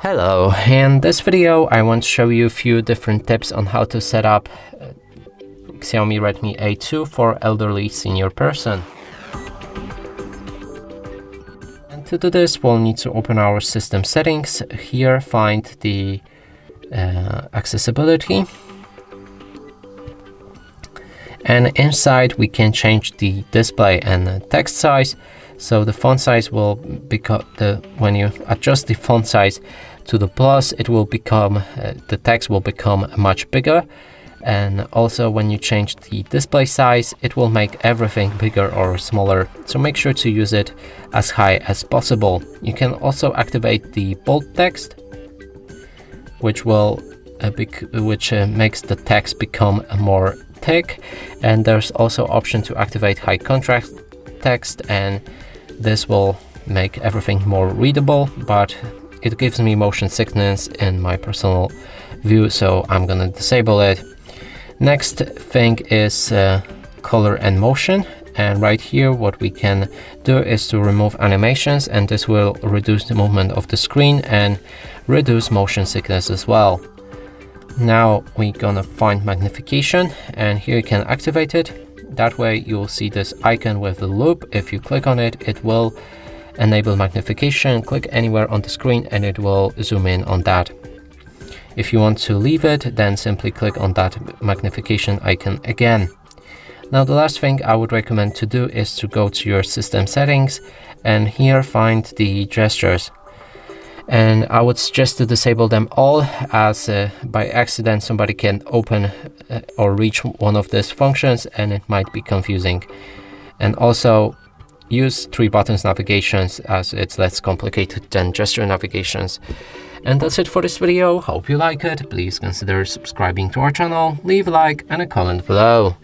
Hello, in this video I want to show you a few different tips on how to set up Xiaomi Redmi A2 for elderly senior person. And to do this we'll need to open our system settings. Here find the accessibility, and inside we can change the display and text size. So the font size will become when you adjust the font size to the plus, it will become the text will become much bigger, and also when you change the display size, it will make everything bigger or smaller. So make sure to use it as high as possible. You can also activate the bold text, which makes the text become more thick, and there's also option to activate high contrast text, and this will make everything more readable, but it gives me motion sickness in my personal view, so I'm gonna disable it. Next thing is color and motion, and right here what we can do is to remove animations, and this will reduce the movement of the screen and reduce motion sickness as well. Now we're gonna find magnification, and here you can activate it. That way you will see this icon with the loop. If you click on it, it will enable magnification. Click anywhere on the screen and it will zoom in on that. If you want to leave it, then simply click on that magnification icon again. Now the last thing I would recommend to do is to go to your system settings, and here find the gestures. And I would suggest to disable them all, as by accident somebody can open or reach one of these functions and it might be confusing. And also use 3 buttons navigations, as it's less complicated than gesture navigations. And that's it for this video. Hope you like it. Please consider subscribing to our channel, leave a like and a comment below.